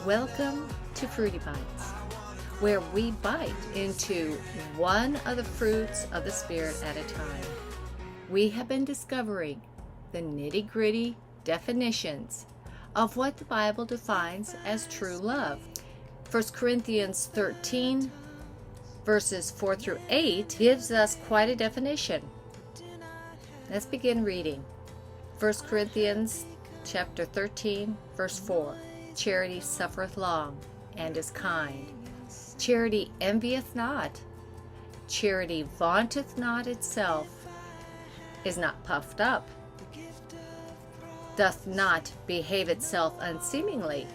Welcome to Fruity Bites, where we bite into one of the fruits of the Spirit at a time. We have been discovering the nitty-gritty definitions of what the Bible defines as true love. 1 Corinthians 13, verses 4 through 8, gives us quite a definition. Let's begin reading. 1 Corinthians chapter 13, verse 4. Charity suffereth long, and is kind. Charity envieth not. Charity vaunteth not itself, is not puffed up, doth not behave itself unseemingly,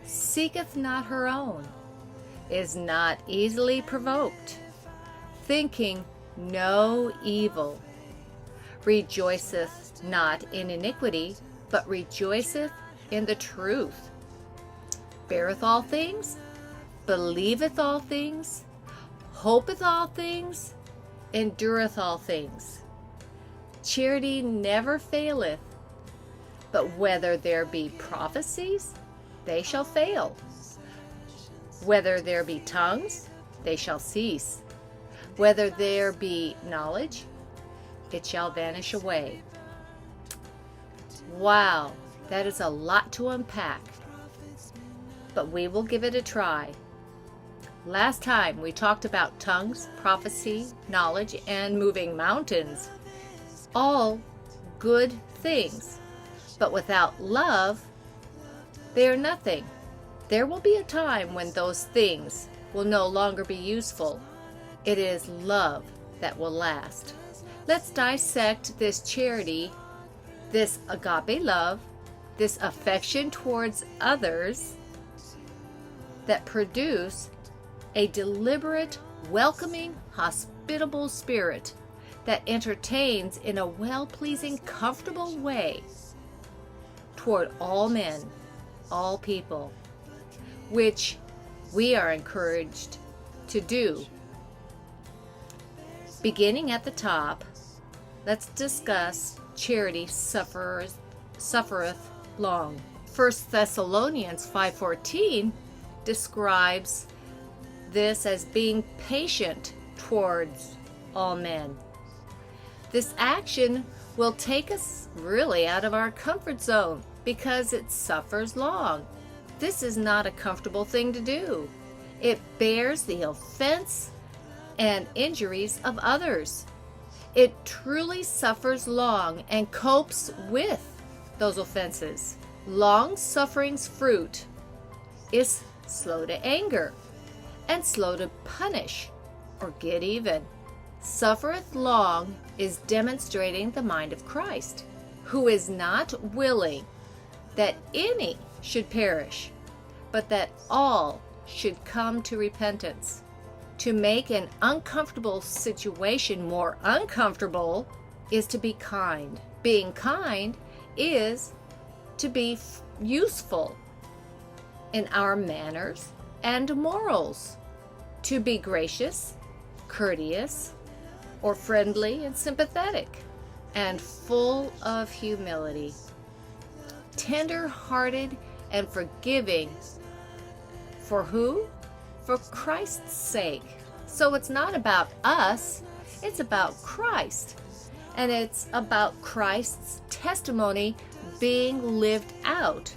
seeketh not her own, is not easily provoked, thinking no evil, rejoiceth not in iniquity, but rejoiceth in the truth, beareth all things, believeth all things, hopeth all things, endureth all things. Charity never faileth, but whether there be prophecies, they shall fail. Whether there be tongues, they shall cease. Whether there be knowledge, it shall vanish away. Wow, that is a lot to unpack, but we will give it a try. Last time we talked about tongues, prophecy, knowledge, and moving mountains. All good things, but without love, they are nothing. There will be a time when those things will no longer be useful. It is love that will last. Let's dissect this charity, this agape love, this affection towards others that produce a deliberate, welcoming, hospitable spirit that entertains in a well-pleasing, comfortable way toward all men, all people, which we are encouraged to do. Beginning at the top, let's discuss charity suffereth long. 1 Thessalonians 5:14 describes this as being patient towards all men. This action will take us really out of our comfort zone because it suffers long. This is not a comfortable thing to do. It bears the offense and injuries of others. It truly suffers long and copes with those offenses. Long-suffering's fruit is slow to anger and slow to punish or get even. Suffereth long is demonstrating the mind of Christ, who is not willing that any should perish, but that all should come to repentance. To make an uncomfortable situation more uncomfortable is to be kind. Being kind is to be useful in our manners and morals, to be gracious, courteous, or friendly and sympathetic, and full of humility, tender-hearted and forgiving. For who? For Christ's sake. So it's not about us, it's about Christ. And it's about Christ's testimony being lived out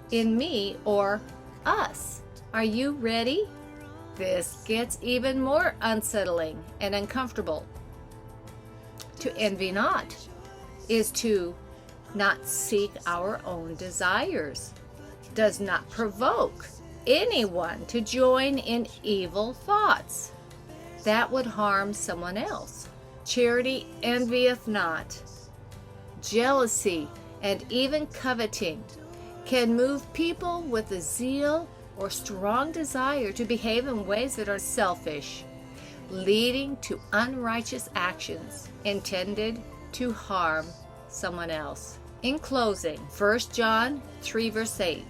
in me or us. Are you ready? This gets even more unsettling and uncomfortable. To envy not is to not seek our own desires, does not provoke anyone to join in evil thoughts that would harm someone else. Charity envieth not. Jealousy and even coveting can move people with a zeal or strong desire to behave in ways that are selfish, leading to unrighteous actions intended to harm someone else. In closing, 1 John 3 verse 8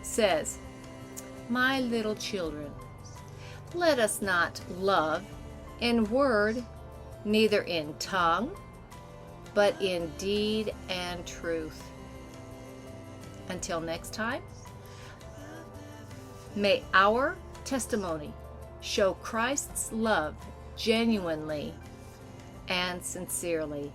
says, My little children, let us not love in word, neither in tongue, but in deed and truth. Until next time, May our testimony show Christ's love genuinely and sincerely.